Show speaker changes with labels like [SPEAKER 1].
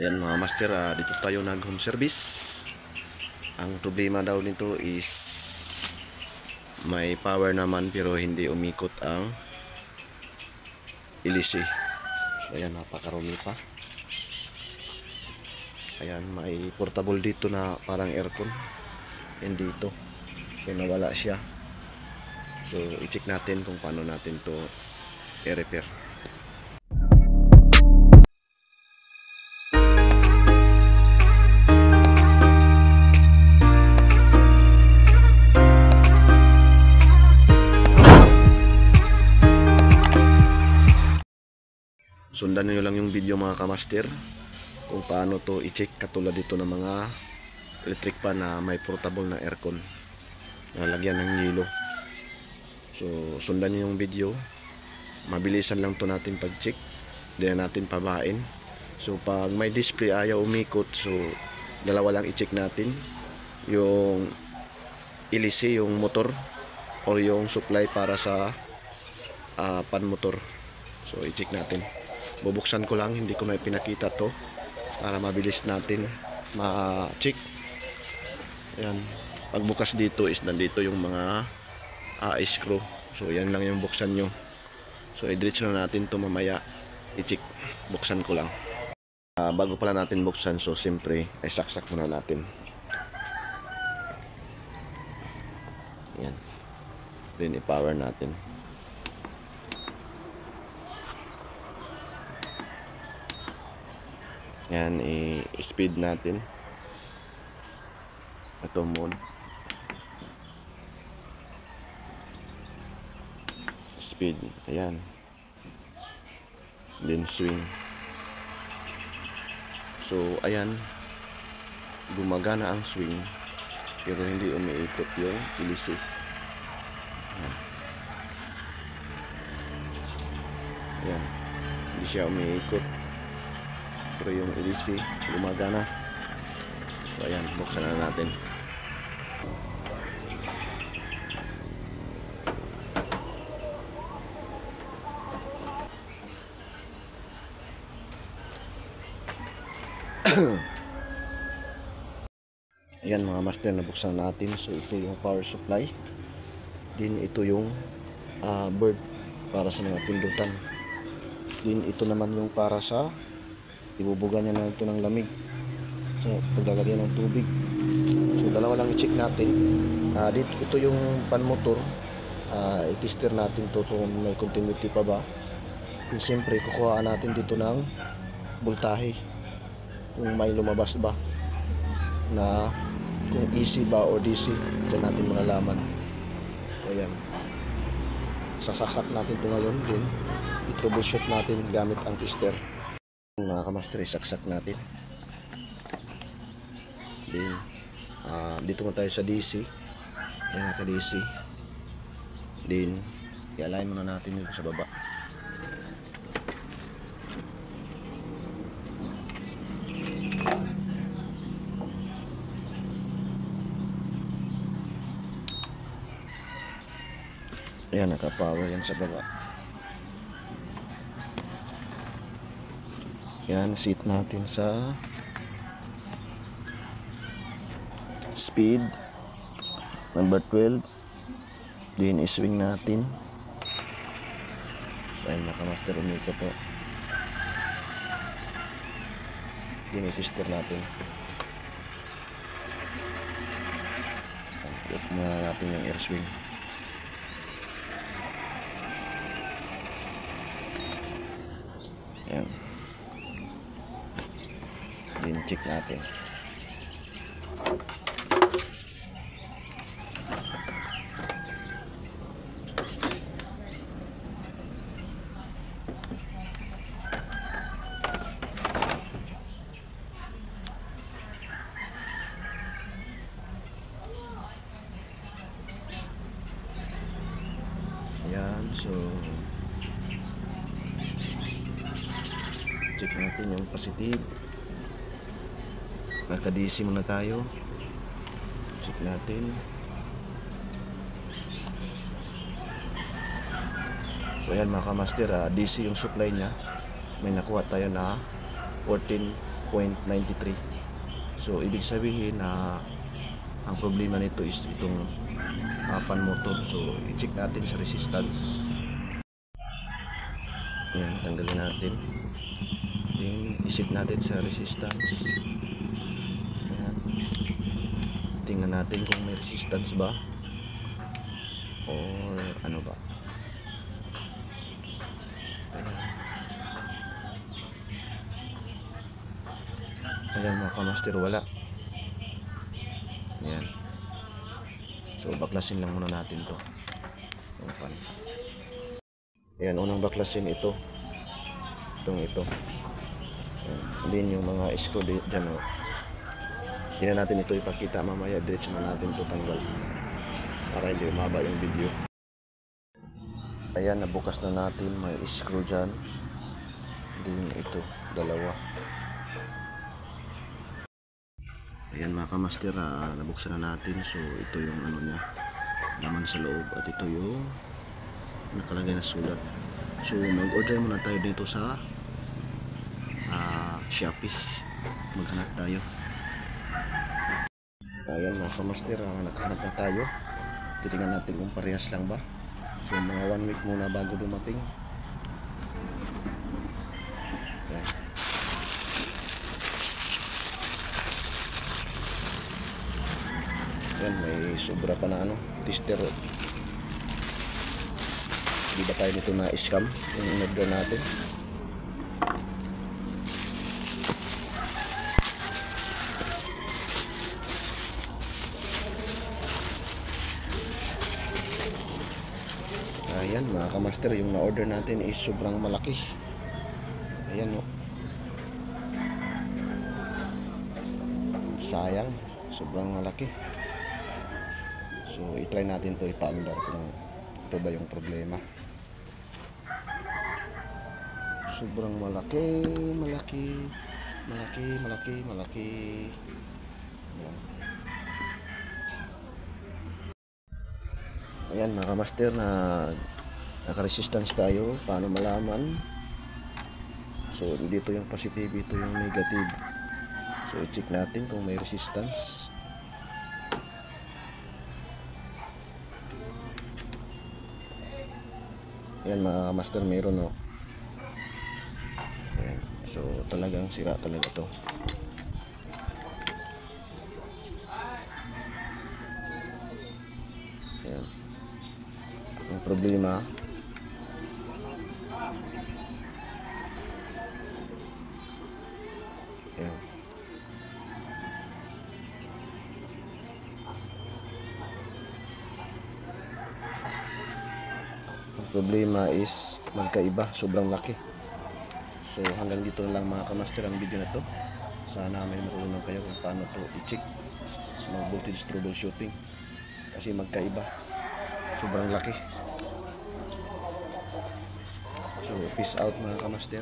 [SPEAKER 1] Ayan mga master, dito tayo nag home service. Ang problema daw nito is may power naman pero hindi umikot ang ilisi. So ayan, napakarumi pa. Ayan, may portable dito na parang aircon. Yan dito. So nawala siya. So i-check natin kung paano natin to i-repair. Sundan nyo lang yung video mga kamaster kung paano to i-check, katulad dito ng mga electric pan na may portable na aircon na lagyan ng yelo. So sundan nyo yung video, mabilisan lang to natin pag-check, hindi na natin pabain. So pag may display ayaw umikot, so dalawa lang i-check natin, yung ilisi, yung motor or yung supply para sa pan motor. So i-check natin. Bubuksan ko lang, hindi ko na pinakita to para mabilis natin ma-check. Ayan, pagbukas dito is nandito yung mga screw. So yan lang yung buksan nyo. So i-diretso na natin to mamaya i-check. Buksan ko lang. Bago pala natin buksan, so siyempre ay saksak muna natin. Yan. Then i-power natin. Yan, i-speed natin. Ito mode. Speed. Ayan. Then swing. So, ayan. Gumagana ang swing. Pero hindi umiikot yung ilisi. Ayan. Ayan. Hindi siya umiikot. Pero yung ilisi gumagana. So ayan, buksan na natin. Ayan mga master, nabuksan natin. So ito yung power supply. Din ito yung bird para sa mga pindutan. Din ito naman yung para sa ibubuga niya na ito ng lamig. So paglalagyan ng tubig. So dalawa lang i-check natin. Dito, ito yung pan motor. I-tester natin to kung may continuity pa ba. And siyempre kukuhaan natin dito ng voltahe, kung may lumabas ba na kung AC ba o DC. Diyan natin malalaman. So ayan, sasaksak natin ito ngayon. Din i-troubleshoot natin gamit ang tester. Mga kamaster, saksak natin. Then dito mo tayo sa DC. Ayan, naka DC. Then i-align muna natin dito sa baba. Ayan, naka-power yan sa baba. Yan, set natin sa speed number 12. Then iswing natin. So ayun, nakamaster, umikot po. Then i-tester natin. Pagkot na natin yung air swing. Ayan. Then check natin. Ayan, so check natin yung positive. Naka-DC muna tayo. Check natin. So ayan mga kamaster, DC yung supply niya. May nakuha tayo na 14 0.93. So ibig sabihin na ang problema nito is itong pan motor. So i-check natin sa resistance. Yan, tanggalin natin. Then i-set natin sa resistance. Yan. Tingnan natin kung may resistance ba or ano ba. Ayan mga kamaster, wala. Ayan. So baklasin lang muna natin to. Ayan, unang baklasin ito. Ito. Ayan. Din yung mga screw dyan. Oh. Hindi na natin ito ipakita mamaya. Diretso na natin ito tanggal para hindi umaba yung video. Ayan, nabukas na natin. May screw dyan. Din ito, dalawa. Ayan mga kamaster, nabuksan na natin. So ito yung ano niya, laman sa loob, at ito yung nakalagay na sulat. So mag-order muna tayo dito sa Shopee. Maghanap tayo. Ayan mga kamaster, naghanap na tayo. Titingnan natin kung parehas lang ba. So mga 1 week muna bago dumating. Ayan. Yan, may sobra pa na tester. Di ba tayo nito na scam yung in-order natin? Ayan mga kamaster, yung na-order natin is sobrang malaki. Ayan o. Sayang, sobrang malaki. So, i-try natin to ipa-under kung ito ba yung problema. Sobrang malaki. Ayan mga master, na naka-resistance tayo. Paano malaman? So, dito yung positive, ito yung negative. So, i-check natin kung may resistance. Ayan mga master, mayroon Ayan. So talagang sira talaga to. Ayan. Ang problema, ayan, problema is magkaiba, sobrang laki. So hanggang dito na lang mga kamaster ang video na to. Sana may matulungan kayo kung paano to i-check mga voltage troubleshooting, kasi magkaiba, sobrang laki. So peace out mga kamaster.